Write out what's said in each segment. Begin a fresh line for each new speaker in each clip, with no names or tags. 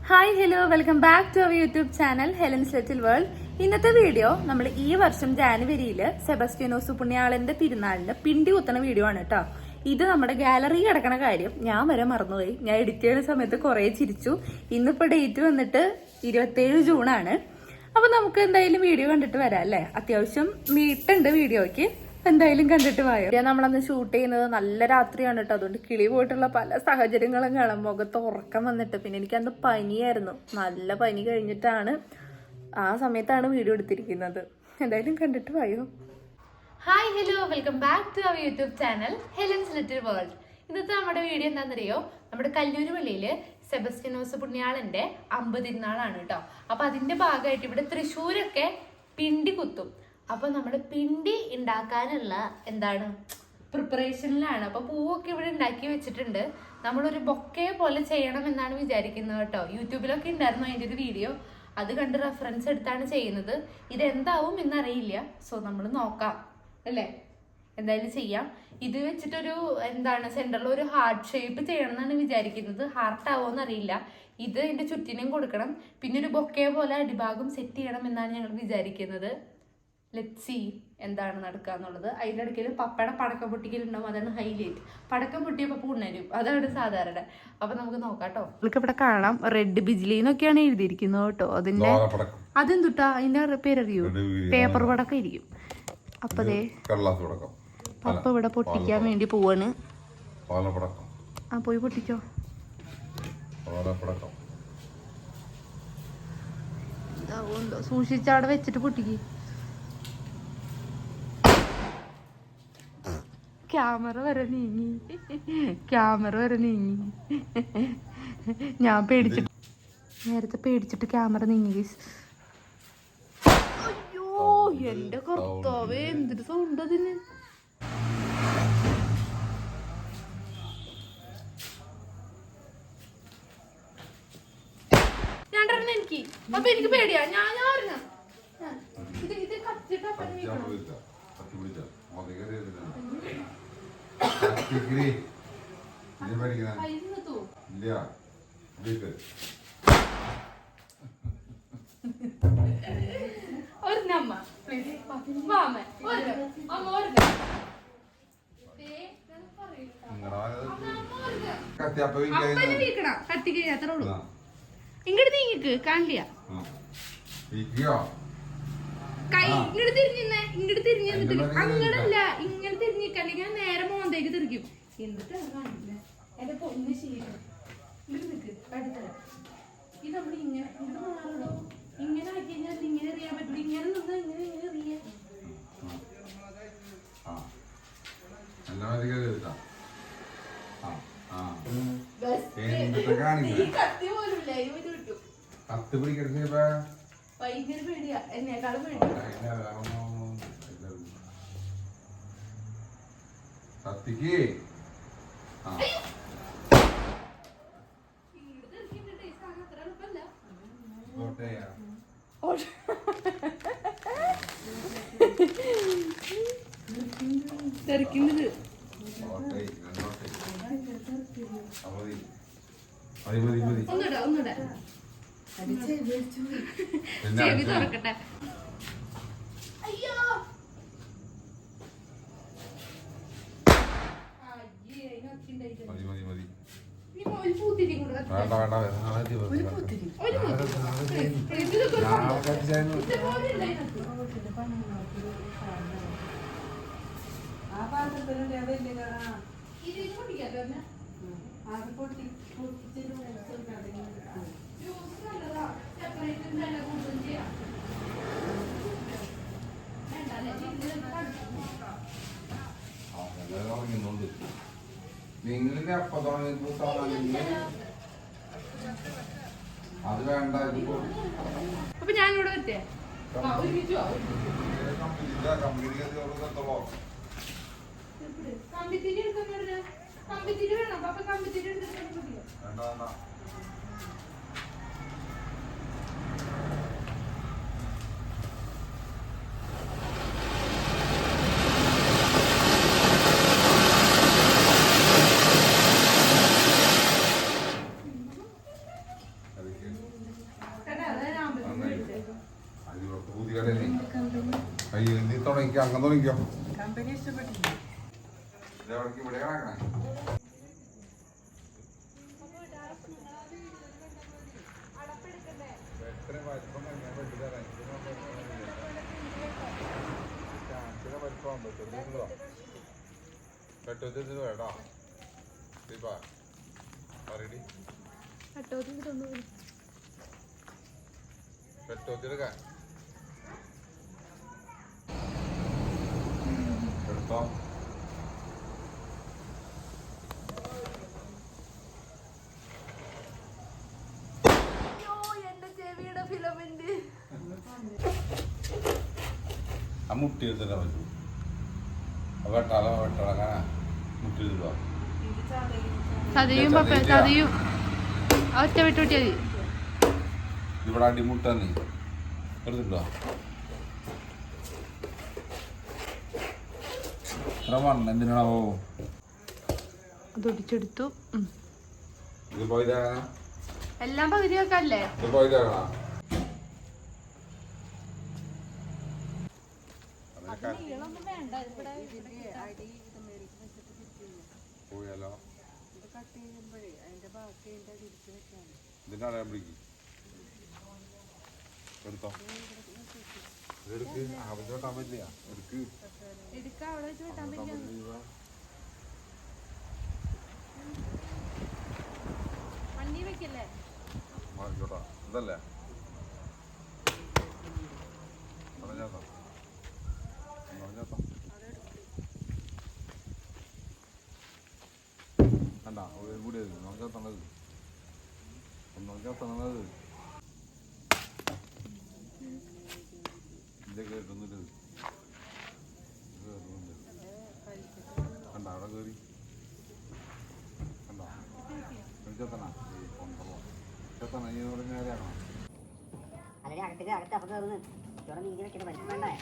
Hi hello welcome back to our YouTube channel Helen's little world. ഇന്നത്തെ video നമ്മൾ ഈ വർഷം ജാനുവരിയിൽ സെബസ്റ്റ്യാനോസ് പുണ്യാളന്റെ തിരുനാളിന് പിണ്ടി കുത്തണ വീഡിയോ ആണ് കേട്ടോ. ഇത് നമ്മുടെ ഗാലറി കിടക്കണ കാര്യം ഞാൻ വരെ മറന്നുപോയി. ഞാൻ എഡിറ്റ് ചെയ്യുന്ന സമയത്ത് കുറെ ചിരിച്ചു. ഇന്നിപ്പോ ഡേറ്റ് വന്നിട്ട് 27 ജൂണാണ്. അപ്പൊ നമുക്ക് എന്തായാലും വീഡിയോ കണ്ടിട്ട് വരാം അല്ലേ. അത്യാവശ്യം വീട്ടുണ്ട് വീഡിയോയ്ക്ക്, എന്തായാലും കണ്ടിട്ട് പോയോ. നമ്മളന്ന് ഷൂട്ട് ചെയ്യുന്നത് നല്ല രാത്രിയാണ് കേട്ടോ. അതുകൊണ്ട് കിളി പോയിട്ടുള്ള പല സാഹചര്യങ്ങളും കാണാം. മുഖത്ത് ഉറക്കം വന്നിട്ട് പിന്നെ എനിക്കന്ന് പനിയായിരുന്നു. നല്ല പനി കഴിഞ്ഞിട്ടാണ് ആ സമയത്താണ് വീഡിയോ എടുത്തിരിക്കുന്നത്. എന്തായാലും കണ്ടിട്ട് പോയോ. Hi hello welcome back to our YouTube channel Helen's little world. ഇന്നത്തെ നമ്മുടെ വീഡിയോ എന്താണെന്നറിയോ, നമ്മുടെ കല്ലൂര് പള്ളിയില് സെബസ്റ്റ്യാനോസ് പുണ്യാളന്റെ 50 തിരുനാളാണ് കേട്ടോ. അപ്പൊ അതിന്റെ ഭാഗമായിട്ട് ഇവിടെ തൃശ്ശൂരൊക്കെ പിണ്ടി കുത്തും. അപ്പൊ നമ്മുടെ പിണ്ടി ഉണ്ടാക്കാനുള്ള പ്രിപ്പറേഷനിലാണ്. അപ്പൊ പൂവൊക്കെ ഇവിടെ ഉണ്ടാക്കി വെച്ചിട്ടുണ്ട്. നമ്മളൊരു ബൊക്കെ പോലെ ചെയ്യണം എന്നാണ് വിചാരിക്കുന്നത് കേട്ടോ. യൂട്യൂബിലൊക്കെ ഉണ്ടായിരുന്നു അതിന്റെ ഒരു വീഡിയോ, അത് കണ്ട് റെഫറൻസ് എടുത്താണ് ചെയ്യുന്നത്. ഇതെന്താവും എന്നറിയില്ല. സോ നമ്മൾ നോക്കാം അല്ലേ, എന്തായാലും ചെയ്യാം. ഇത് വെച്ചിട്ടൊരു സെന്ററിൽ ഒരു ഹാർട്ട് ഷേപ്പ് ചെയ്യണം എന്നാണ് വിചാരിക്കുന്നത്. ഹാർട്ട് ആവോന്ന് അറിയില്ല. ഇത് ഇതിന്റെ ചുറ്റിനും കൊടുക്കണം. പിന്നെ ഒരു ബൊക്കെ പോലെ അടിഭാഗം സെറ്റ് ചെയ്യണം എന്നാണ് ഞങ്ങൾ വിചാരിക്കുന്നത്. ലെറ്റ് സി എന്താണ് നടക്കുക എന്നുള്ളത്. അതിൻ്റെ ഇടയ്ക്ക് പപ്പയുടെ പടക്കം പൊട്ടിക്കലുണ്ടാവും, അതാണ് ഹൈലൈറ്റ്. പടക്കം പൊട്ടിയപ്പോൾ ഉണരും, അതാണ് സാധാരണ. അപ്പൊ നമുക്ക് നോക്കാം കേട്ടോ. നമുക്ക് ഇവിടെ കാണാം റെഡ് ബിജ്ലി എന്നൊക്കെയാണ് എഴുതിയിരിക്കുന്നത് കേട്ടോ. അതിന്റെ അതെന്തുട്ടാ അതിന്റെ പേരറിയൂ? പേപ്പർ പടക്കം ഇരിക്കും. അപ്പൊ പപ്പ ഇവിടെ പൊട്ടിക്കാൻ വേണ്ടി പോവാണ്. ആ പോയി പൊട്ടിക്കോ. ഇതാവുണ്ടോ സൂക്ഷിച്ചവിടെ വെച്ചിട്ട് പൊട്ടിക്ക്. ക്യാമറ വരെ നീങ്ങി. ഞാൻ നേരത്തെ പേടിച്ചിട്ട് ക്യാമറ നീങ്ങി. അയ്യോ എന്റെ കർത്താവേ, എന്തൊരു സൗണ്ട് അതിന്. എനിക്ക് അപ്പൊ എനിക്ക് പേടിയാ. ഞാൻ ഇത് കത്തിട്ടാ കത്തിക്ക് അത്രേ ഉള്ളൂ. ഇങ്ങോട്ട് നീങ്ങിക്ക് കാണില്ല. കൈ ഇങ്ങോട്ട് തിരിഞ്ഞേ, ഇങ്ങോട്ട് തിരിഞ്ഞു നിന്നിട്ട് അങ്ങനല്ല ഇങ്ങനെ തിരിഞ്ഞിക്കല്ലെങ്കിൽ ഞാൻ നേരെ മോന്തേക്ക് തിരിക്കും. എന്നിട്ട് കാണില്ല എന്റെ പൊന്ന് ചെയ്യണം. ഇങ്ങോട്ട് നിൽക്ക് അടുത്തരാം. ഇത് നമ്മൾ ഇങ്ങനെ ഇങ്ങോട്ട് മാറണോ, ഇങ്ങനെ ആക്കി കഴിഞ്ഞാൽ ഇങ്ങനെ അറിയാൻ പറ്റില്ല. ഇങ്ങനെ നിന്ന് ഇങ്ങനെ ഇങ്ങനെ അറിയാം. കത്തി പോലുമില്ല കിട്ടും. കത്തി പിടിക്കട്ടെ ഭയങ്കര പേടിയാ. എന്നെക്കാളും പേടിയാ. കത്തിക്ക് തെറിക്കുന്നത് ഒന്നുകൂടെ ചെവി തുറക്കട്ടെ. അയ്യോ
നിങ്ങളിന്റെ അപ്പം അത് വേണ്ട.
അപ്പൊ ഞാനിവിടെ എത്തിയ കമ്പിത്തിരി എടുക്കുന്ന കമ്പിത്തിരി വേണം. അപ്പൊ കമ്പിത്തിരി എടുത്തിട്ട്
വേണ്ട. തുടങ്ങിക്കോ അങ്ങനെ തുടങ്ങിക്കോ
കമ്പനി ഇഷ്ടപ്പെട്ടില്ല.
ഇതെവിടേക്ക് ഇവിടെ കിടക്കണേ എത്രയും വലിപ്പം കഴിഞ്ഞാൽ വെട്ടി തരാം വലിപ്പം വെട്ടുന്നോ വെട്ടുന്നത് വേടാ ദീപാ പറയടി വെട്ടോത്തിലെടുക്കാൻ എടുത്തോ ആ മുട്ടി എടുത്തിട്ടാ പറ്റൂ വെട്ടടക്കാനാ മുട്ടി എടുത്തോ
ചതയും ചതയും ഒറ്റ വിട്ടുവിട്ടിയാ മതി.
ഇവിടെ അടിമുട്ട നീ എടുത്തിട്ടോ ഇത്ര മണ്ണ എന്തിനാണോ
അത് ഒടിച്ചെടുത്തു.
ഇത് പോയതാകാനാ
എല്ലാം പകുതിയൊക്കെ അല്ലേ?
ഇത് പോയതാകണ പോയാലോ ഇതിന്റെ അറിയാൻ പിടിക്കും എടുത്തോ എടുക്ക് അവിടെ വെട്ടാൻ പറ്റില്ല എടുക്ക് മാറിക്കോട്ടാ ഇതല്ലേ പറഞ്ഞാത്തോ പറഞ്ഞാത്തോ കണ്ട ഒരു കൂടി നോക്കിയാൽ തന്നത് നോക്കിയാൽ തന്നത് ഇതിന്റെ കേട്ടൊന്നിട്ട് കണ്ട അവിടെ കയറി കണ്ടോ ചെത്തണ കൊണ്ടോ ചെത്തണ ഈ പറഞ്ഞ നേരെയാണോ
അതിന് അകത്ത് അപ്പം കയറുന്നു ചോടെ നീങ്ങി വെക്കണ പറ്റും വേണ്ടേ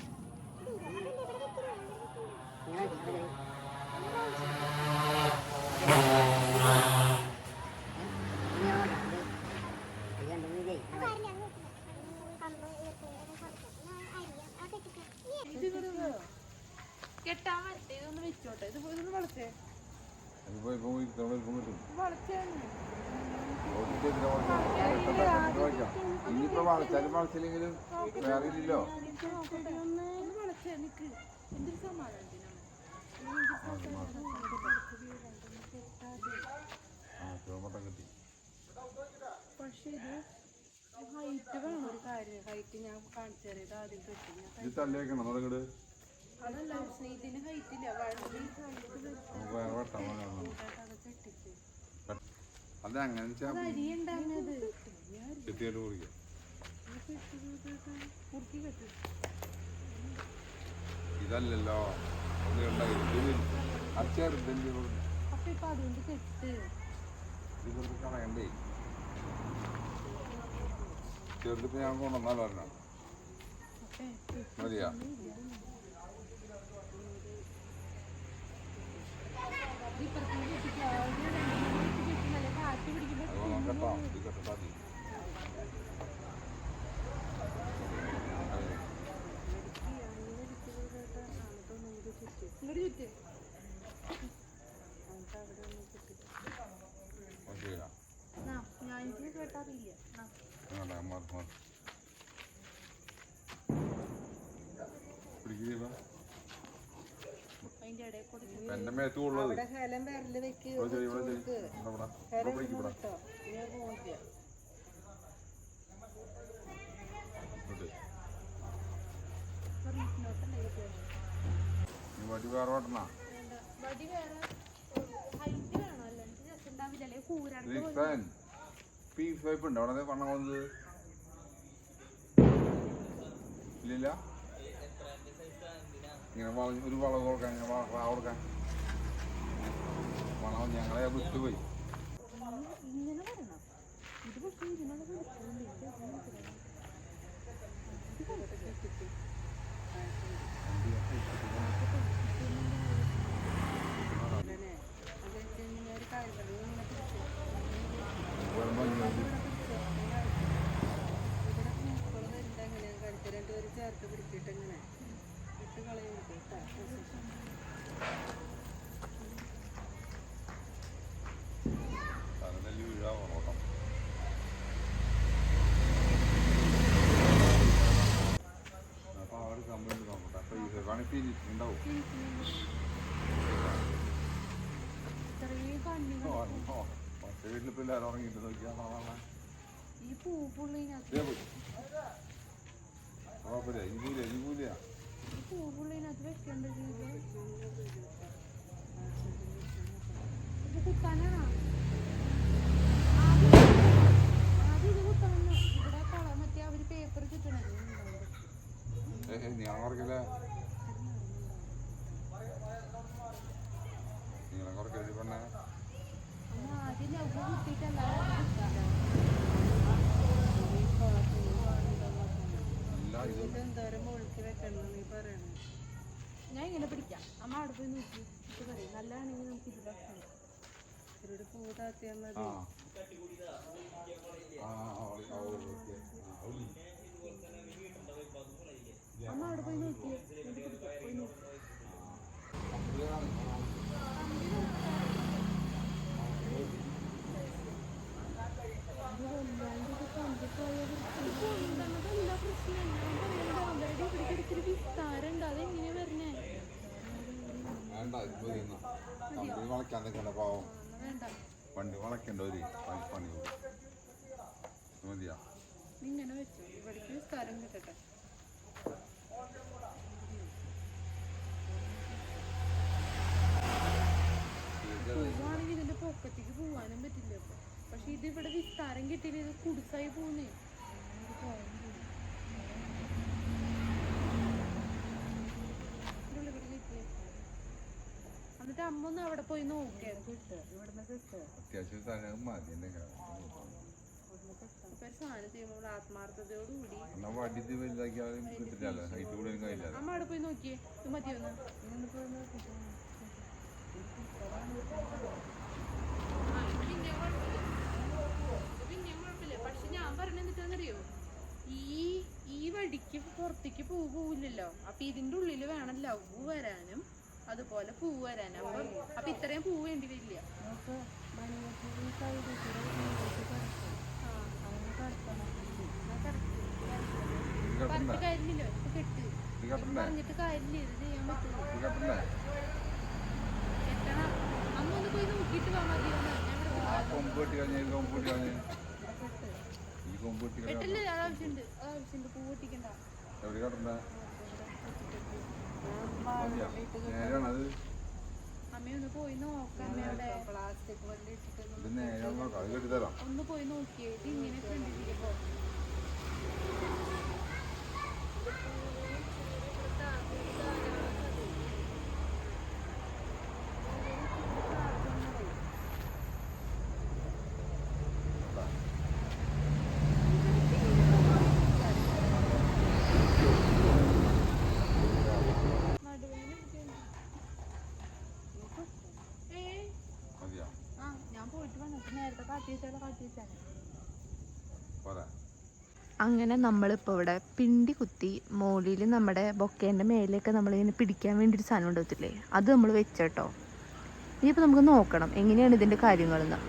കെട്ടാൻ പറ്റേ ഇതൊന്ന് വെച്ചോട്ടെ. ഇതൊന്ന് വളച്ചേ
ഇനിയിപ്പോ വളച്ചാലും വളച്ചില്ലെങ്കിലും വേറെ ഇല്ലല്ലോ ചോമട്ടം കിട്ടി.
പക്ഷെ ഇത് ഹൈറ്റ് വേണം. ഒരു കാര്യം ഹൈറ്റ് ഞാൻ കാണിച്ചു തരാം. ഇത് ആദ്യം കെട്ടി
ഇത് തള്ളിയേക്കണം അതങ്ങട്
അതല്ല ഇതിന് ഹൈറ്റ് ഇല്ല.
വേറെ വെട്ടാൻ
കെട്ടിച്ച്
അല്ല അങ്ങനെ ചെത്തിയായിട്ട് കുറിക്കാം ഇതല്ലല്ലോ അച്ചേർത്തല്ലേ
അപ്പൊ ഇപ്പൊ അതുകൊണ്ട് കെട്ട്
ഇത് കളയണ്ടേ ചെറുതിപ്പോ ഞാൻ കൊണ്ടുവന്നാലോ പറഞ്ഞ മതിയാ കേട്ടോ ഇത് കേട്ടോ എന്റെ മേത്തുള്ളത്
ഹെലം വരല് വെക്ക്
വടി വേറെ വെട്ടണ പീസ് പൈപ്പ് ഉണ്ട് അവിടെ പണം വന്നത് ഇല്ലില്ല ഇങ്ങനെ ഒരു വളം കൊടുക്കാൻ കൊടുക്കാൻ വളം ഞങ്ങളെ വിട്ടുപോയി
ഇങ്ങനെ വരണം. ഇത് പക്ഷേ ഇതിനുള്ള ചേർത്ത് പിടിച്ചിട്ട് ഇങ്ങനെ ഇട്ട് കളയും. ഇത്രയും കണ്ണികൾ
മറ്റേ വീട്ടിൽ പിള്ളേർ ഉറങ്ങിയിട്ട് നോക്കിയാൽ
ഈ പൂ പുള്ളിനകത്ത്
കുഴപ്പമില്ല ഇനികൂലിയാ
ഈ പൂ പുള്ളിനകത്ത് വെക്കേണ്ടത് ഇത് കുത്താനാണോ ആദ്യം ഇത് കുത്തണമെന്ന് ഇവിടെ മറ്റേ അവര് പേപ്പർ കിട്ടണത്
ഞാൻ കുറക്കില്ലേ നിങ്ങളെ കുറക്കരുത് പെണ്ണേ
ആദ്യം ലവ് കുത്തിയിട്ടല്ലാതെ എന്തോരം മുഴുക്കി വെക്കണം നീ പറയണേ ഞാൻ ഇങ്ങനെ പിടിക്കാം അമ്മ അവിടെ പോയി നോക്കി ഇത് പറയും നല്ലതാണെങ്കിൽ നമുക്ക് ഇത് വെക്കണം ഇവരുടെ പൂ താത്തിയാൽ മതി അമ്മ അവിടെ പോയി നോക്കിയേ എന്നിട്ട് പിടിക്കാം പോയി നോക്കി
വേണ്ട വണ്ടി വളയ്ക്കാൻ നിൽക്കണ്ട പാവം വണ്ടി വളയ്ക്കണ്ട ഒരു പണി മതിയാ
ഇങ്ങനെ വെച്ചു ഇവിടേക്ക് വിസ്താരം കിട്ടട്ടെ പൂവാണെങ്കിൽ ഇതിന്റെ പൊക്കത്തേക്ക് പോവാനും പറ്റില്ല ഇപ്പൊ പക്ഷെ ഇത് ഇവിടെ വിസ്താരം കിട്ടിയില്ല ഇത് കുടുസായി പോകുന്നേ എന്നിട്ട് അമ്മ ഒന്ന് അവിടെ പോയി നോക്കിയാ ഇവിടുന്ന് കിട്ടുക
അത്യാവശ്യം മതി എന്നെ
ഇപ്പൊ ഒരു സാധനം ചെയ്യുമ്പോൾ ആത്മാർത്ഥതയോടുകൂടി
വണ്ടി വലുതാക്കിയാലും കിട്ടില്ലല്ലോ ഹൈറ്റ് കൂടെ കഴിയില്ല
അമ്മ അവിടെ പോയി നോക്കിയേ ഇത് മതിയൊന്ന് പിന്നെ കുഴപ്പമില്ല പക്ഷെ ഞാൻ പറഞ്ഞ എന്നിട്ടാന്നറിയോ ഈ വടിക്ക് പുറത്തേക്ക് പൂ പോവില്ലല്ലോ അപ്പൊ ഇതിന്റെ ഉള്ളില് വേണം ലവ് വരാനും അതുപോലെ പൂ വരാനും അപ്പൊ ഇത്രയും പൂ വേണ്ടി വരില്ല പറഞ്ഞിട്ട് കാര്യമില്ലോ ഇപ്പൊ കെട്ട് പറഞ്ഞിട്ട് കാര്യമില്ല ഇത് ചെയ്യാൻ പറ്റുള്ളൂ എത്തണം അമ്മ ഒന്ന് പോയി നോക്കിട്ട് പോവാൻ മതിയോ കെട്ടില്ല ആവശ്യമുണ്ട് ആവശ്യമുണ്ട് പൂ പൊട്ടിക്കണ്ട അമ്മയൊന്ന് പോയി നോക്കാം പ്ലാസ്റ്റിക് വണ്ടി ഇട്ടിട്ട് ഒന്ന് പോയി നോക്കിയേ ഇത് ഇങ്ങനെ കണ്ടിരിക്കുമ്പോ
അങ്ങനെ നമ്മളിപ്പോൾ ഇവിടെ പിണ്ടി കുത്തി മോളിൽ നമ്മുടെ ബൊക്കേൻ്റെ മേലെയൊക്കെ നമ്മളിങ്ങനെ പിടിക്കാൻ വേണ്ടി ഒരു സാധനം ഉണ്ടാകത്തില്ലേ അത് നമ്മൾ വെച്ചേട്ടോ ഇനിയിപ്പോൾ നമുക്ക് നോക്കണം എങ്ങനെയാണ് ഇതിൻ്റെ കാര്യങ്ങളെന്ന്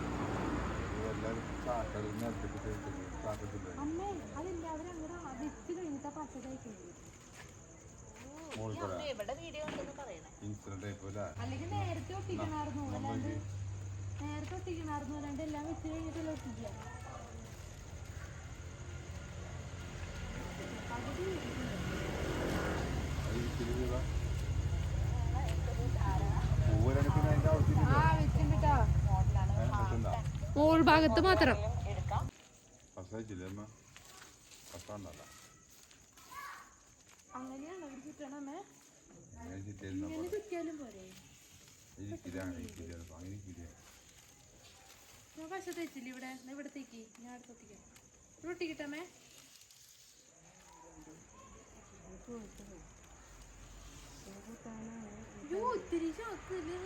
നേരത്തെ ഒട്ടിക്കണായിരുന്നു അല്ലാണ്ട് എല്ലാം വെച്ച് കഴിഞ്ഞിട്ടല്ല ഒട്ടിക്കുക മോൾ ഭാഗത്ത് മാത്രം അങ്ങനെയാണോ ഒരു ചുറ്റണമേ ഇങ്ങനെ ചുറ്റിയാലും പോരെ ഞാൻ പശ തേച്ചില്ല ഇവിടെ ഇവിടത്തേക്ക് ഞാൻ അടുത്തൊട്ടിക്കാം ഇവിടെ ഒട്ടിക്കിട്ടമേ ഒത്തിരി ചോക്കില്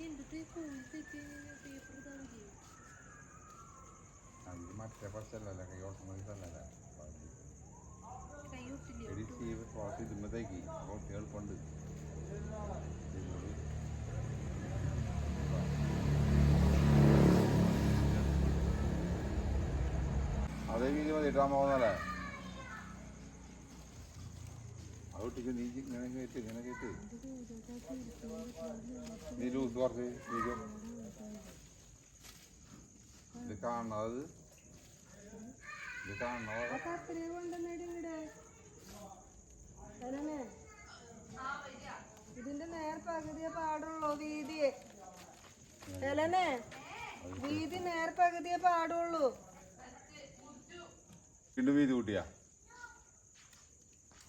എന്തിട്ട് പോയിട്ട് പേപ്പർ തന്നില്ലേ
മറ്റേ പച്ചല്ലേ കൈ ഓട്ടമല്ല
കൈ ഒട്ടില്ലേ
ഇതുമ്പത്തേക്ക് എളുപ്പമുണ്ട് അതേ വീതി മതി ഇട്ടാൻ പോകുന്നല്ലേ ഇത് നീ ഇങ്ങനെ കേട്ട് ഇങ്ങനെ കേട്ട് നീ ലൂസ് കുറച്ച് ഇത് കാണുന്നത് ഇത് കാണുന്നത്
ഇതിന്റെ നേർ പകുതിയെ പാടുള്ളൂ വീതിയെ ഹെലനെ വീതി നേർ പകുതിയെ പാടുള്ളൂ
പിന്നെ വീതി കൂട്ടിയാ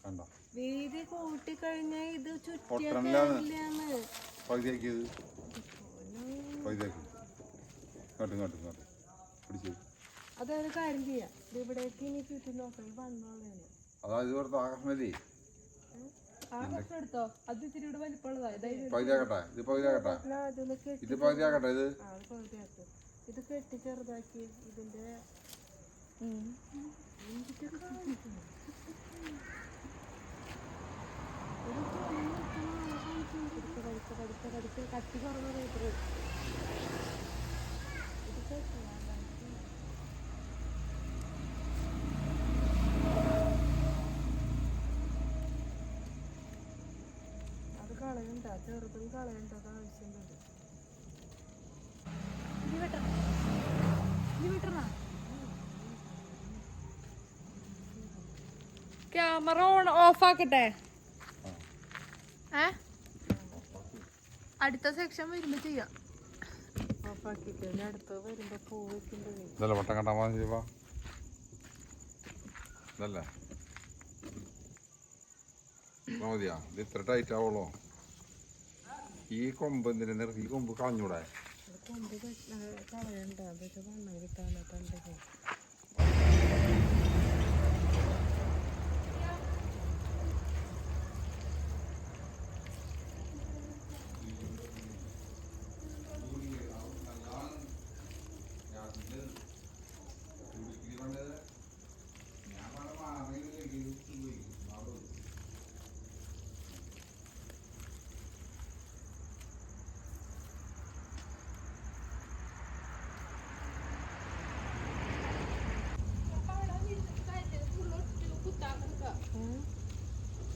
കണ്ടോ
വീതി കൂട്ടിക്കഴിഞ്ഞാൽ ഇത്
പൊട്ടണില്ലാന്ന് പകുതിയാക്കിയത് പകുതിയാക്കി ഇങ്ങോട്ട് പിടിച്ചു
അതൊരു കാര്യം ചെയ്യാം ഇവിടേക്ക് ഇനി ചുറ്റി നോക്കാം വന്നോളാണ്
അതായത് ഇവിടുത്തെ ആകർഷണല്ലേ
ആ കഷ്ണം എടുത്തോ അത് ഇച്ചിരി കൂടെ വലിപ്പമുള്ളതാ
പകുതിയാക്കട്ടെ ഇത് പകുതിയാക്കട്ടെ ഇത് പകുതിയാക്കട്ടെ ഇത്
ഇത് കെട്ടി ചെറുതാക്കി ഇതിന്റെ കട്ടി കുറവ് പേപ്പർ അത് കളയണ്ട ചെറുതും കളയേണ്ടത് ആവശ്യമുണ്ട്
ക്യാമറ ഓൺ ഓഫ് ആക്കട്ടെ അടുത്ത സെക്ഷൻ വരുമ്പോ ചെയ്യാം
ഓഫാക്കിട്ട് അടുത്ത് വരുമ്പോ പൂ വെക്കുമ്പോഴേ
ഇതല്ലേ വട്ടം കണ്ടാ മതിപ്പാ ഇതല്ലേ മതിയാ ഇത് ഇത്ര ടൈറ്റ് ആവുള്ളൂ ഈ കൊമ്പ് എന്തിനാ നിർത്തി ഈ കൊമ്പ് കളഞ്ഞൂടെ
കൊമ്പ് കളയണ്ട അതൊക്കെ വണ്ണം കിട്ടാനോ തണ്ടൊക്കെ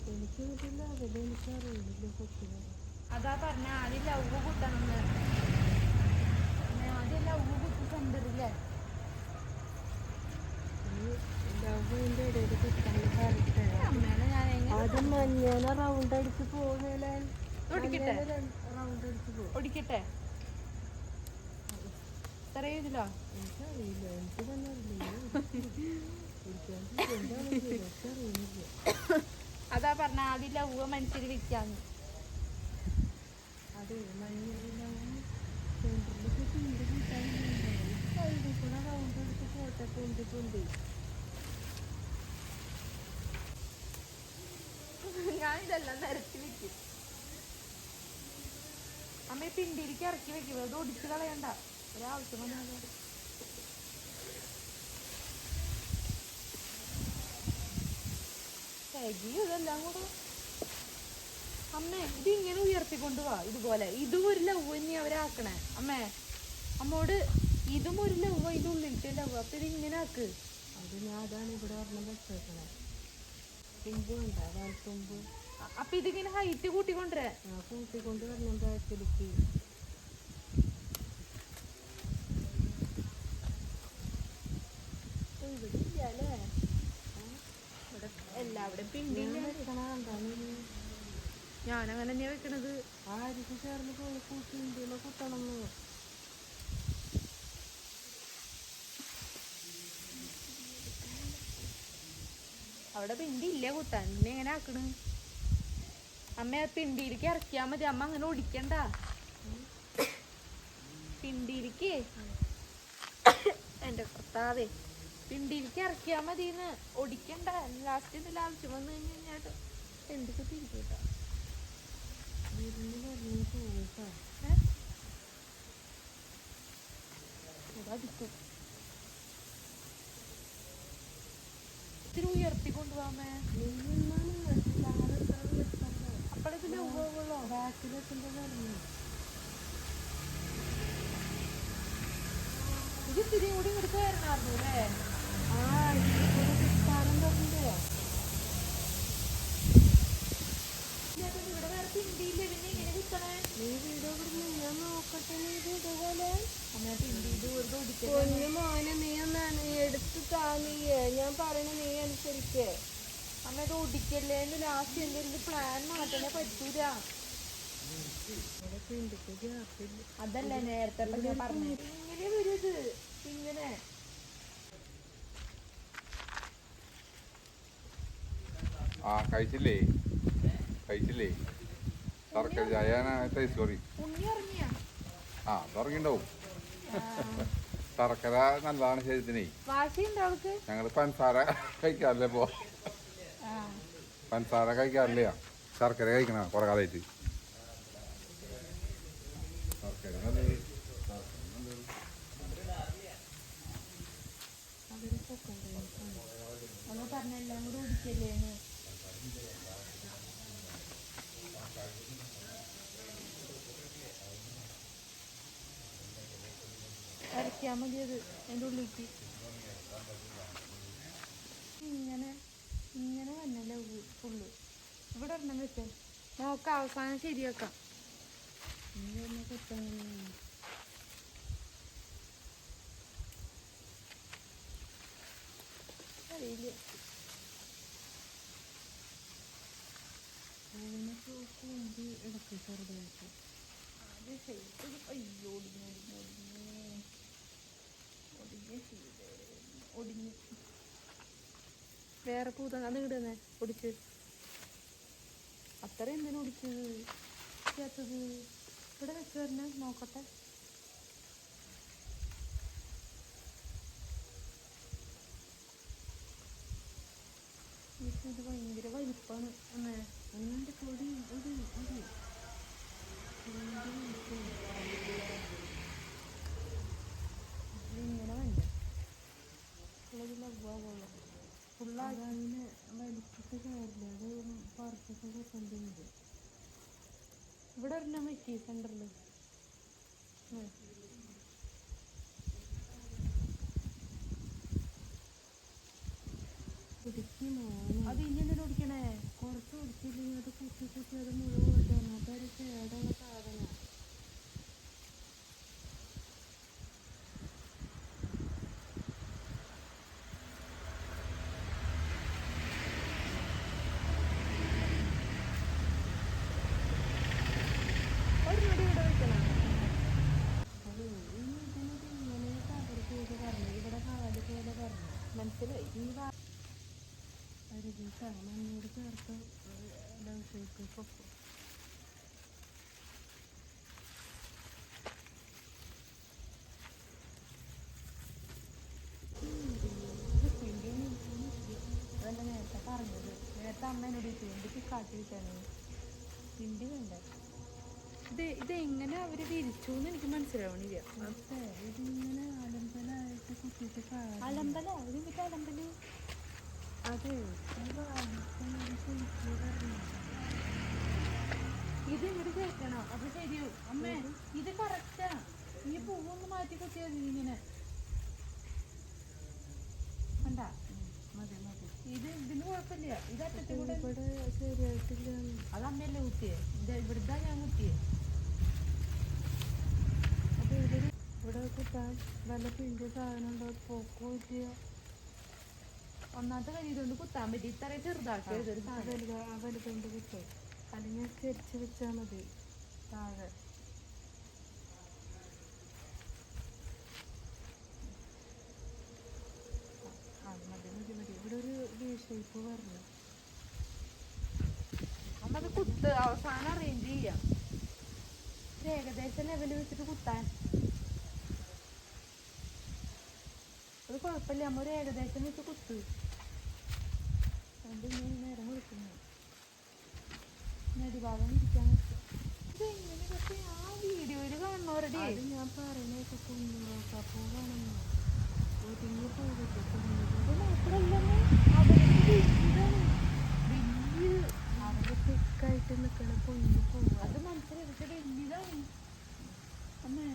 എനിക്ക് കിട്ടില്ല അതിൽ എനിക്കറിയില്ല കൊച്ചിനെ
അതാ പറഞ്ഞ ആദ്യം ലവ് കുത്തണമെന്ന് ആദ്യം ലവ് കുത്തി കണ്ടിട്ടില്ലേ
ലവിന്റെ ഇടയിൽ കുത്താൻ കറക്റ്റ്
അമ്മേനെ ഞാൻ എങ്ങനെ
അത് മഞ്ഞേനെ റൗണ്ട് അടിച്ച് പോകുന്നതിലെ
ഒടിക്കട്ടെ
റൗണ്ട് അടിച്ച് പോകും
ഒടിക്കട്ടെ ഇത്ര ഇതിലോ
എനിക്കറിയില്ല എനിക്ക് തന്നെ അറിയില്ല
അതാ പറഞ്ഞ ആദ്യം ലവ് മനുഷ്യര് വിൽക്കാന്ന്
അതെ മഞ്ഞളിലാവും സെൻറ്ററിലൊക്കെ ചുണ്ട് കിട്ടാനുണ്ടാവും സൈഡിൽ കൂടെ റൗണ്ട് അടിച്ച് പോട്ടെ പൊന്തി
ഞാൻ ഇതെല്ലാം നിരത്തി വെക്കും അമ്മ ഈ പിണ്ടിരിക്ക് ഇറക്കി വെക്കും അത് ഒടിച്ചു കളയണ്ട ഒരാവശ്യം വന്നാൽ ഇതെല്ലാം കൂടെ അമ്മേ ഇതിങ്ങനെ ഉയർത്തിക്കൊണ്ട് പോവാ ഇതുപോലെ ഇതും ഒരു ലവ് തന്നെ അവരാക്കണേ അമ്മേ അമ്മോട് ഇതും ഒരു ലവ് അതിൻ്റെ ഉള്ളിലത്തെ ലവ് അപ്പൊ ഇത് ഇങ്ങനെ ആക്ക്
അത് ഞാൻ അതാണ് ഇവിടെ ഒരെണ്ണം വെച്ചേക്കണേ തുമ്പുണ്ടാ വാൽത്തുമ്പ്
അപ്പൊ ഇതിങ്ങനെ ഹൈറ്റ് കൂട്ടിക്കൊണ്ടേ
ആ കൂട്ടിക്കൊണ്ട് വരണം ബാക്കിലേക്ക്
ഇവിടെ ഇല്ല അല്ലേ ഇവിടെ എല്ലാവിടെയും പിണ്ടില്ല ഞാനങ്ങനെ തന്നെയാ വെക്കണത്
ആ അരിക്ക് ചേർന്ന് പോയി കൂട്ടിൻ്റെ കുത്തണം
അവിടെ പിണ്ടി ഇല്ല കുത്താൻ പിന്നെ എങ്ങനെ ആക്കണ് അമ്മ പിണ്ടിയിലേക്ക് ഇറക്കിയാ മതി അമ്മ അങ്ങനെ ഒടിക്കണ്ട പിണ്ടിയിലേക്ക് എന്റെ കർത്താവേ പിണ്ടിയിലേക്ക് ഇറക്കിയാ മതിന്ന് ഒടിക്കണ്ട ലാസ്റ്റ് എന്തെങ്കിലും ആവശ്യം വന്നു കഴിഞ്ഞാൽ എന്തൊക്കെ തിരികെട്ടാ അതിക്കും ഇത്തിരി ഉയർത്തിക്കൊണ്ടുപോവാമേ അപ്പോഴേക്കും ഉള്ളോ
ബാക്കിലെത്തുമ്പോ പറഞ്ഞു
ഇത് ഇത്തിരി കൂടി ഇങ്ങോട്ട് കയറണമായിരുന്നു അല്ലേ
ആ ഇവിടെ കിട്ടാനും പറഞ്ഞോ
പിണ്ടിയില്ലേ പിന്നെ ഇങ്ങനെ കുത്തണേ?
നീ വീഡിയോ വിടുന്നു ഞാൻ നോക്കട്ടെ. നീ ഇത് ഇതുപോലെ
അമ്മ പിണ്ടി ഇത് വെറുതെ ഒടിക്കല്ലേ?
പൊന്നു മോനെ നീ ഒന്ന് എടുത്ത് താങ്ങിയേ. ഞാൻ പറയണ നീ അനുസരിക്കേ.
അമ്മ ഇത് ഒടിക്കല്ലേ? ലാസ്റ്റ് എന്തെങ്കിലും പ്ലാൻ മാറ്റാനേ പറ്റൂല. അതല്ല നേരത്തെ ഞാൻ പറഞ്ഞു ഇങ്ങനെ വരും ഇത് ഇങ്ങനെ.
ആ കഴിച്ചില്ലേ ശർക്കര ചായ സോറി
ഉണ്ണി ഇറങ്ങിയ
ആ തുടങ്ങിണ്ടാവും. ശർക്കര നല്ലതാണ് ശരീരത്തിനേ.
വാശിയുണ്ടോ അവൾക്ക്?
ഞങ്ങള് പഞ്ചസാര കഴിക്കാറില്ലേ പോ. പഞ്ചസാര കഴിക്കാറില്ല, ശർക്കര കഴിക്കണ കുറെ കാലമായിട്ട്. ശർക്കര നല്ലത്.
നമ്മൾ പറഞ്ഞ എല്ലാം കൂടെ ഒടിക്കല്ലേന്ന്. അരയ്ക്കാൻ മതി അത് അതിൻ്റെ ഉള്ളിലേക്ക്. ഇങ്ങനെ ഇങ്ങനെ വന്നല്ലേ ഫുള്ള്. ഇവിടെ ഒരെണ്ണം വെച്ചേ നോക്കാം, അവസാനം ശരിയാക്കാം. അറിയില്ല.
ഇടയ്ക്ക് ചെറുതായിട്ട്
അത് ചെയ്ത് അയ്യോ ഒടിഞ്ഞ് വേറെ പൂത അത് ഇടുന്നേ ഒടിച്ച്. അത്ര എന്തിനാ ഒടിച്ചത് ചേർത്തത്? ഇവിടെ വെച്ച് തന്നെ നോക്കട്ടെ. ഇത് ഭയങ്കര വലിപ്പാണ്.
ഒന്നിൻ്റെ പൊടി ഒരു
ഇങ്ങനെ വേണ്ട ഉള്ളതിലുള്ള ഫുള്ളായി
അതിന് വലിച്ചിട്ട് കാര്യമില്ല. അത് പറിച്ചിട്ട് കൊണ്ടുണ്ട്.
ഇവിടെ ഒരെണ്ണം വെക്കി സെന്ററിൽ. അത് ഇനി എന്തിനാ ഓടിക്കണേ?
കുറച്ച് ഒടിച്ചില്ലെങ്കിൽ അത് കുത്തി അത് മുഴുവൻ കൊടുക്കണം. അതൊരു കേടുള്ള സാധനം.
ഒരു മുടി ഇവിടെ വെക്കണം.
അത് ഇനി ഇതിനൊരു ഇങ്ങനെ തകർത്ത് പറഞ്ഞു. ഇവിടെ കാല് പോലെ പറഞ്ഞു.
മനസ്സിലായി.
ഒരു ദിവസം മണ്ണോട് ചേർത്ത് ദിവസത്തേക്ക് പൊക്കും.
അതല്ല നേരത്തെ പറഞ്ഞത്. നേരത്തെ അമ്മ എന്നോട് പിണ്ടിക്ക് കാട്ടി വെച്ചാണ് പിണ്ടി വേണ്ട. ഇത് എങ്ങനെ അവര് വിരിച്ചു എന്ന് എനിക്ക് മനസ്സിലാവണില്ല.
ഇതിങ്ങനെ അലമ്പലായിട്ട് കുത്തിയിട്ട്
അലമ്പല ഇതിന്റെ അലമ്പല്.
അതെ
ഇത് ഇങ്ങോട്ട് കേൾക്കണം അപ്പൊ ശരിയാവും. അമ്മേ ഇത് കറക്റ്റാ. ഈ പൂവൊന്ന് മാറ്റി കുത്തിയാൽ ഇങ്ങനെ കണ്ട
മതി
ഇത് ഇതിന് കുഴപ്പമില്ല. ഇത് അറ്റത്തെ കൂടെ
ഇവിടെ ശരിയായിട്ടില്ല.
അത് അമ്മയല്ലേ കുത്തിയേ? ഇത് ഇവിടുത്തെ ഞാൻ കുത്തിയേ.
അപ്പൊ ഇവിടെ കുത്താൻ വല്ല പിണ്ടി സാധനം ഉണ്ടോ? പോക്കോ ഇല്ല.
ഒന്നാമത്തെ കാര്യം ഇതുകൊണ്ട് കുത്താൻ പറ്റി. ഇത്ര ചെറുതാക്കിയത് ഒരു സാധനം
വലുതുകൊണ്ട് കുത്തും. അല്ലെങ്കിൽ തിരിച്ച് വെച്ചാൽ മതി താഴെ. മതി ഇവിടെ ഒരു വി ഷേപ്പ് പറഞ്ഞു.
അമ്മത് കുത്ത് അവസാനം അറേഞ്ച് ചെയ്യാം. ഏകദേശം ലെവല് വെച്ചിട്ട് കുത്താൻ അത് കുഴപ്പമില്ല. അമ്മ ഒരു ഏകദേശം വെച്ച് കുത്ത്.
അത് നേരം കൊടുക്കുന്നു.
നെടിഭാഗം ഇരിക്കാൻ ഇതെങ്ങനെ പക്ഷെ ആ വീഡിയോയില് കാണുന്നവരുടെ
അത് ഞാൻ പറയുന്നതൊക്കെ കുഞ്ഞുങ്ങൾക്കപ്പോൾ കാണുന്നു. ഒതുങ്ങി പോകട്ടെ അവര് തിക്കായിട്ട് നിൽക്കണ പൊങ്ങി പോകും.
അത് മനസ്സിലായി. പക്ഷെ വലിയതാണ് അമ്മേ.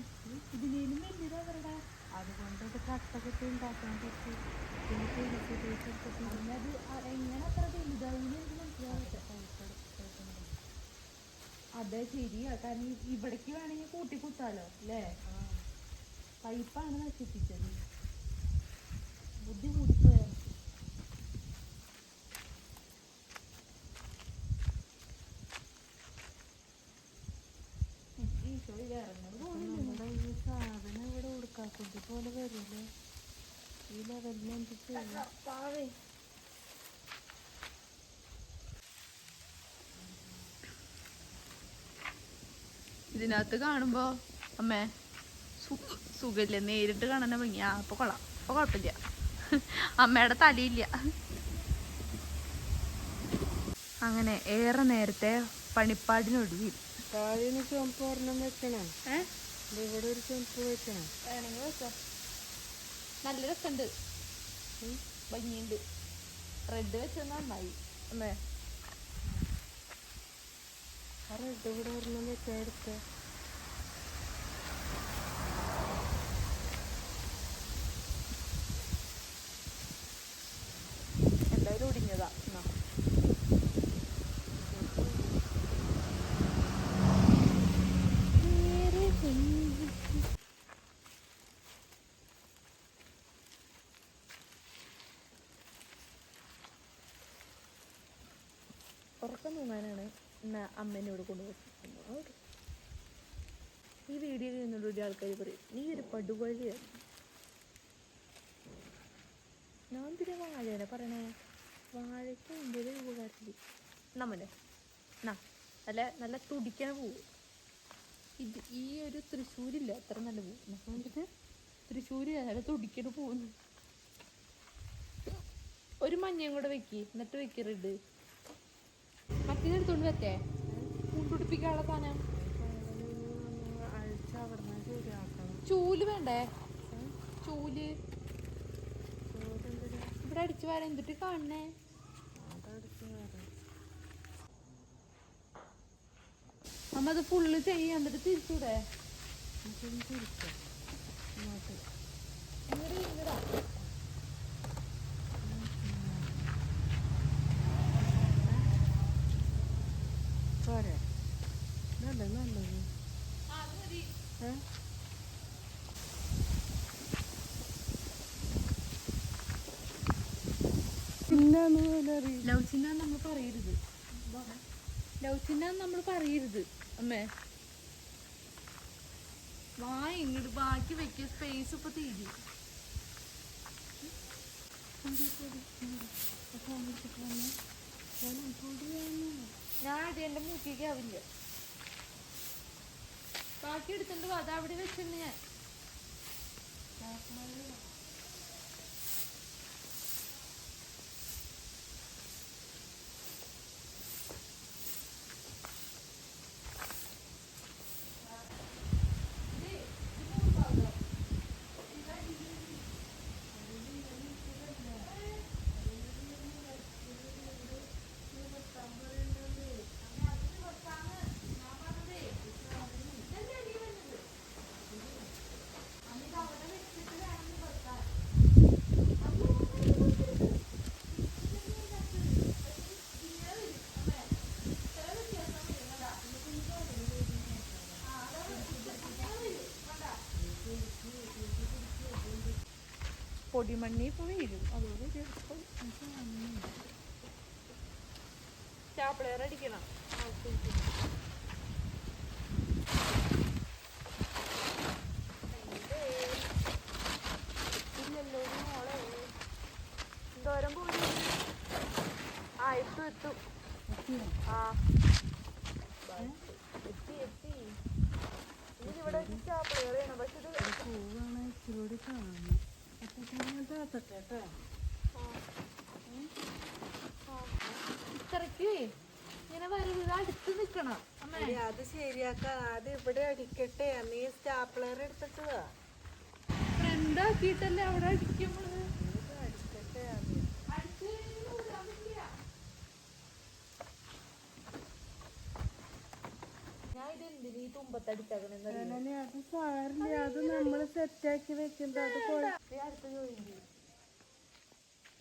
ഇതിനേലും വലിയതാ അവരുടെ.
അതുകൊണ്ട് അത് കട്ടൊക്കെ ഉണ്ടാക്കാൻ പറ്റും. പിന്നെ
പിന്നെ അത് എങ്ങനെ അത്ര വലുതാവുന്ന എനിക്ക് മനസ്സിലാവട്ടെ.
അതെ ശരിയാ, കാരണം ഇവിടേക്ക് വേണമെങ്കിൽ കൂട്ടി കുത്താലോ അല്ലേ. പൈപ്പാണ് നശിപ്പിച്ചത്, ബുദ്ധി കൂടിപ്പോയാ.
നമ്മുടെ ഈ സാധനം ഇവിടെ ഉടുക്കാക്കുട്ടി പോലെ വരില്ലേ, ഈ ലെവലിൽ എന്ത് ചെയ്യും?
ഇതിനകത്ത് കാണുമ്പോ അമ്മേ സുഖമില്ല, നേരിട്ട് കാണാൻ ഭംഗി. അപ്പൊ കൊള്ളാം, അപ്പൊ കുഴപ്പമില്ല. അമ്മയുടെ തലയില്ല. അങ്ങനെ ഏറെ നേരത്തെ പണിപ്പാടിനൊടുവിൽ
താഴെ ചുമപ്പ് ഒരെണ്ണം വെക്കണം. ഇവിടെ ഒരു ചുമപ്പ് വെക്കണം.
വേണമെങ്കിൽ വെച്ചോ, നല്ല രസമുണ്ട്, ഭംഗിയുണ്ട്. റെഡ് വെച്ചത് നന്നായി അമ്മേ.
ആ റെഡ് ഇവിടെ ഒരെണ്ണം വെച്ചാൽ എടുത്ത
എന്തായാലും ഒടിഞ്ഞതാ. ഉറക്കം തൂങ്ങാനാണ് അമ്മേനോട് കൊണ്ടുപോയി. ഈ വീഡിയോ ചെയ്യുന്നോട് ഒരു ആൾക്കാർ പറയും നീ ഒരു പടുവഴിയാണ്. ഞാൻ പിന്നെ വാഴയാണ് പറയണേ, വാഴയ്ക്ക് എൻ്റെ ഉപകാരത്തിൽ നമ്മനെ നല്ല നല്ല തുടിക്കണ പൂവ്. ഇത് ഈ ഒരു തൃശ്ശൂരില്ല അത്ര നല്ല പൂവ്. തൃശ്ശൂര് നല്ല തുടിക്കണ പൂവ്. ഒരു മഞ്ഞയും കൂടെ വെക്കി, എന്നിട്ട് വെക്കരുത്. മറ്റേതെടുത്തോണ്ട് വെത്തേ, കൊണ്ടുപിടിപ്പിക്കാനുള്ള സാധനം.
അഴിച്ച് അവിടെ നിന്ന് ശരിയാക്കണം.
ചൂല് വേണ്ടേ? ചൂല് ഇവിടെ അടിച്ചു വരാൻ എന്തിട്ട് കാണണേ?
അതടിച്ച് വരാം.
അമ്മ അത് ഫുള്ള് ചെയ്യാൻ എന്നിട്ട് തിരിച്ചൂടെ?
തിരിക്കാം ഇങ്ങോട്ട്.
ഇങ്ങടാ
പോരെ, നല്ലത് നല്ലത്. പിന്നാന്ന് പോലെ അറിയില്ല.
ലവ് ചിഹ്നം നമ്മൾ പറയരുത്, ലവ് ചിഹ്നം നമ്മൾ പറയരുത് അമ്മേ. വാ ഇങ്ങോട്ട് ബാക്കി വെക്ക, സ്പേസ് ഇപ്പൊ തീരും. ഞാൻ അത് എന്റെ മൂക്കിലേക്ക് ആവില്ല. ബാക്കി എടുത്തിട്ട് അതവിടെ വെച്ചിട്ടുണ്ട് ഞാൻ. പൊടിമണ്ണി ഇപ്പൊ വീഴും, അതുകൊണ്ട് ചാപ്പിളയർ അടിക്കണം. എന്തോരം പോയി എത്തു എത്തി. ഇനി ഇവിടെ ചാപ്പിളയർ ചെയ്യണം. പക്ഷെ ഇത്
പൂവാണ് ഇച്ചിരി കാണുന്നത്.
ഇത്രക്ക് ഇങ്ങനെ വരരുത്, അടുത്ത് നിക്കണം അമ്മേ.
അത് ശരിയാക്കാം. അത് ഇവിടെ അടിക്കട്ടെ, നീ സ്റ്റാപ്ലർ എടുത്തിട്ട്
ഫ്രണ്ട് ആക്കിയിട്ടല്ലേ അവിടെ അടിക്കുമ്പോൾ
അടിക്കട്ടെ.
ഞാൻ ഇത് എന്തിനീ തുമ്പത്തടിച്ചാക്കണെന്ന്
അത് സാറില്ല, അത് നമ്മള് സെറ്റാക്കി വെക്കുന്നത്. അത്
അടുത്ത ജോലി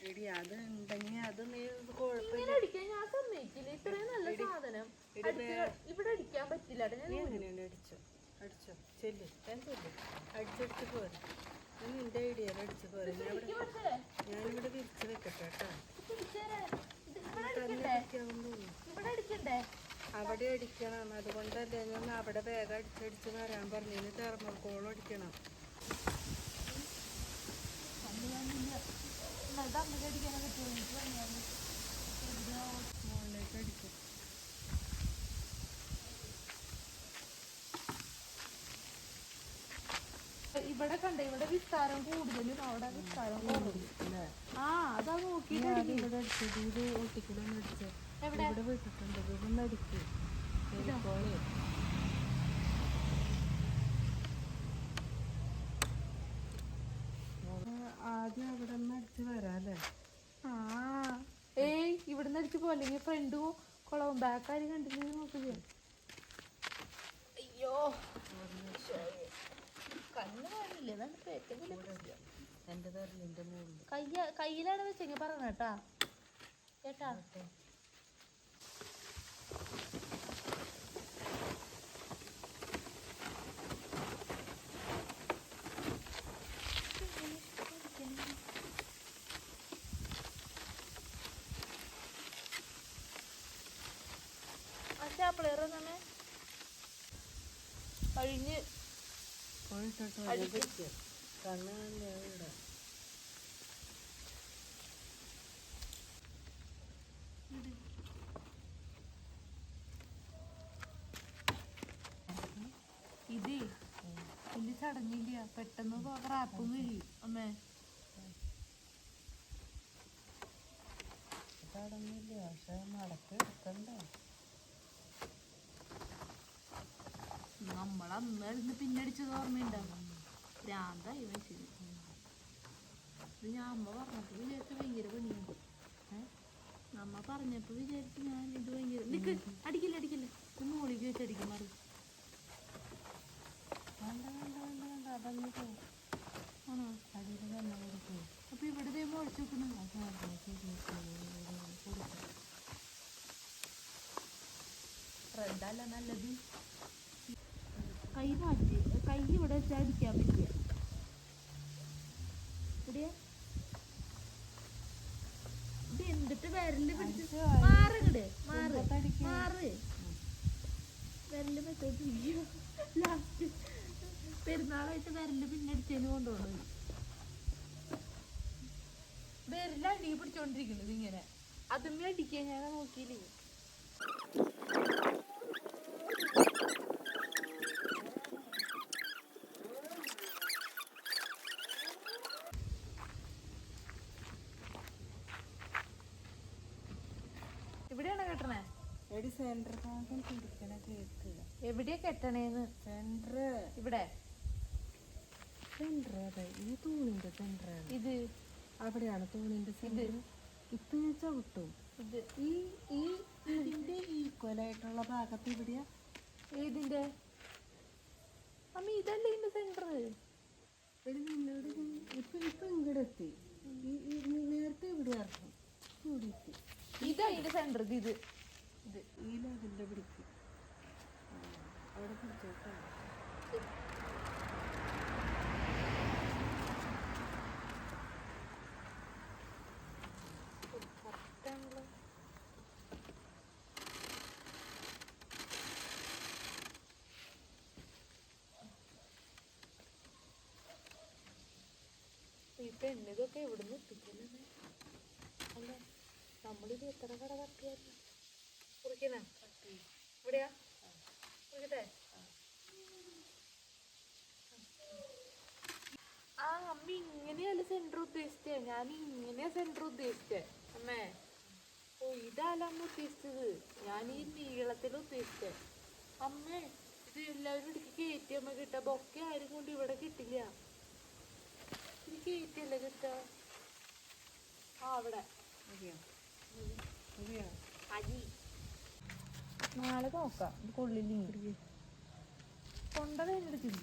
എടി അത് ഉണ്ടെങ്കിൽ അത് നീ കുഴപ്പമില്ല.
ഇങ്ങനെ അടിക്കാൻ ഞാൻ സമ്മതിക്കില്ല. ഇത്രയും നല്ല സാധനം ഇവിടെ അടിക്കാൻ പറ്റില്ല.
നീ എങ്ങനെയാണ് അടിച്ചോ അടിച്ചോ ചെല്ല് ഞാൻ ചെല്ല് അടിച്ചടിച്ച് പോരെ. നീ നിന്റെ ഐഡിയയിൽ അടിച്ച് പോരെ. ഞാനിവിടെ വിരിച്ച് വെക്കട്ടെ കേട്ടോ.
ഇവിടെ അടിക്കണ്ടേ?
അവിടെ അടിക്കണം. അതുകൊണ്ടല്ലേ ഞാൻ അവിടെ വേഗം അടിച്ചടിച്ച് വരാൻ പറഞ്ഞു. തെർമോക്കോൾ അടിക്കണം. മുകളിലേക്ക് അടിക്കും.
ഇവിടെ കണ്ട ഇവിടെ വിസ്താരം കൂടുതലും അവിടെ വിസ്താരം കുറവും. ആ അതാ നോക്കിട്ട്
ഇവിടെ അടിച്ചത് ഇത് ഒട്ടിക്കലൊന്നും അടിച്ചോ.
എവിടെ
ഇവിടെ വിട്ടിട്ടുണ്ട്. ഇതൊന്നും അടിക്കും. ആദ്യം അവിടെ നിന്ന് അടിച്ച് വരാല്ലേ.
ആ ഏയ് ഇവിടുന്ന് അടിച്ചു പോലെങ്കിൽ ഫ്രണ്ട് കുളവും ബാക്കാര് കണ്ടില്ലേ നോക്കില്ലേ. അയ്യോ കണ്ണ് കാണില്ലേ. അതാണ് ഇപ്പൊ ഏറ്റവും വലിയ
എൻ്റെ വിരലിൻ്റെ മുകളിൽ
കയ്യിലാണ് വെച്ചെങ്കിൽ പറഞ്ഞ കേട്ടാ കേട്ടാ. സ്റ്റാപ്ലർ തന്നെ കഴിഞ്ഞ്
കണ്ണ് കാണില്ല ഇവിടെ.
ഇതേ വലിയ ചടങ്ങില്ല. പെട്ടെന്ന് റാപ്പും കഴിയും അമ്മേ.
ചടങ്ങില്ല പക്ഷെ നടക്ക് എടുക്കണ്ടേ.
നമ്മളന്ന് ഇരുന്ന് പിന്നടിച്ചത് ഓർമ്മയുണ്ടാവും. ഭ്രാന്തായി വെച്ചത്. ഇത് ഞാൻ അമ്മ പറഞ്ഞപ്പോൾ വിചാരിച്ച ഭയങ്കര പണിയുണ്ട്. അമ്മ പറഞ്ഞപ്പോൾ വിചാരിച്ചു ഞാൻ ഇത് ഭയങ്കര നിക്ക് അടിക്കില്ല അടിക്കില്ല. ഇത് മോളിക്ക് വെച്ചടിക്കും മാറി.
വേണ്ട വേണ്ട വേണ്ട വേണ്ട അതങ്ങ് പോകും.
ആണോ?
അതിൽ തന്നെ കൊടുക്കും.
അപ്പൊ ഇവിടെ ദേ മുളച്ച് വെക്കുന്നു. റെഡല്ല നല്ലത്. കൈ മാറ്റി കൈ ഇവിടെ വെച്ചാൽ അടിക്കാൻ പറ്റിയ ഇവിടെയാ. ഇത് എന്നിട്ട് വിരല് പിടിച്ച് മാറിങ്ങട് മാറ് മാറ് വിരല് പറ്റിയ ലാസ്റ്റ് പെരുന്നാളായിട്ട് വിരല് പിന്നടിച്ചതിന് കൊണ്ടുപോകണം. വിരലടി പിടിച്ചോണ്ടിരിക്കുന്നത് ഇങ്ങനെ. അതുമ്മേ അടിക്കാൻ ഞാൻ നോക്കിയില്ലേ. ഇവിടെയാണോ കെട്ടണേ?
എടി സെന്റർ ഭാഗം പിടിക്കണ കേക്ക്.
എവിടെയാ കെട്ടണേന്ന്?
സെന്റർ
ഇവിടെ
സെന്റർ അതെ. ഈ തൂണിന്റെ സെന്ററാണ്
ഇത്.
അവിടെയാണ് തൂണിന്റെ സെന്റർ. ഇപ്പൊ ഞാൻ ചവിട്ടും.
ഇത്
ഈ ഈ ഇതിന്റെ ഈക്വൽ ആയിട്ടുള്ള ഭാഗത്ത് ഇവിടെയാ.
ഏതിന്റെ അമ്മ? ഇതല്ലേ ഇതിന്റെ സെന്റർ.
ഒരു നിന്നോട് ഇപ്പൊ ഇപ്പൊ ഇങ്ങോട്ട് എത്തി. നേരത്തെ ഇവിടെ ഇറക്കും ഇവിടെ എത്തി.
ഇതാ ഇതിന്റെ സെന്റർ. ഇത് ഇത്
ഈ ലെവലിന്റെ പിടിക്കും. അവിടെ പിടിച്ചോട്ടാ.
ഈ പെണ്ണിതൊക്കെ എവിടുന്ന് എത്തിക്കുന്നത് അല്ല. നമ്മളിത് എത്ര കട തട്ടിയായിരുന്നു. കുറിക്കണ ഇവിടെയാ കുറിക്കട്ടെ. ആ അമ്മ ഇങ്ങനെയല്ല സെന്റർ ഉദ്ദേശിച്ചേ. ഞാൻ ഇങ്ങനെയാ സെന്റർ ഉദ്ദേശിച്ചേ അമ്മേ. ഓ ഇതല്ല അമ്മ ഉദ്ദേശിച്ചത്. ഞാൻ ഈ നീളത്തിൽ ഉദ്ദേശിച്ചേ അമ്മേ. ഇത് എല്ലാവരും ഇടയ്ക്ക് കയറ്റി അമ്മ കിട്ടാ. ബൊക്കെ ആരും കൊണ്ട് ഇവിടെ കിട്ടില്ല. ഇത് കയറ്റിയല്ലേ കിട്ടാ. ആ അവിടെ അരി നാളെ നോക്കാം. ഇത് കൊള്ളില്ലെങ്കിൽ തൊണ്ട വേദനെടുക്കില്ല.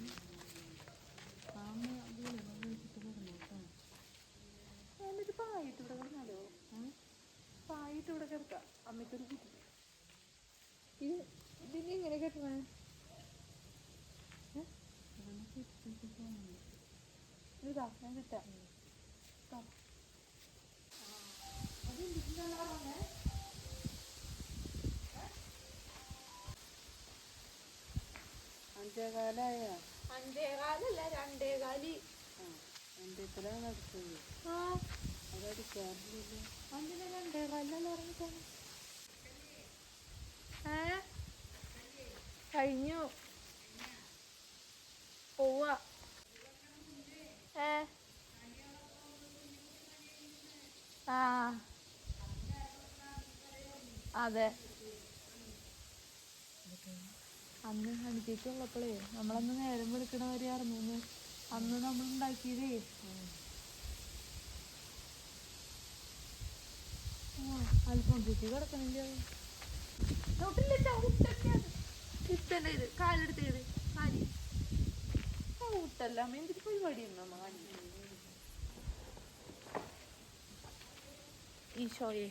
എന്നിട്ട്
പായിട്ട് ഇവിടെ കിടന്നാലോ? പായിട്ട് ഇവിടെ കിടക്കാം. അമ്മയ്ക്കൊരു ബുദ്ധി. ഇതിന് ഇങ്ങനെ കെട്ടണേ? ഇതാ ഞാൻ കിട്ടാം.
അഞ്ചേകാലായ
5:15 അല്ല 2:15.
എന്തേക്കലാണ് നടക്കുന്നത്?
ആ
അതടിക്കാറില്ലല്ലോ.
അഞ്ചിന് 2:15 പറഞ്ഞിട്ടാണ്. കഴിഞ്ഞു പോവാ. ആ അതെ, അന്ന് ഹണിക്കേക്കുള്ളപ്പോഴേ നമ്മളന്ന് നേരം വിളിക്കണ വരെ അറിഞ്ഞു. അന്ന് നമ്മൾ ഉണ്ടാക്കിയതേ അൽഫോൺസിക്ക് കിടക്കണില്ല. ഇത് കാലെടുത്തേത് കാലി ഊട്ടല്ല. എന്തൊരു പരിപാടി ഈശോയെ.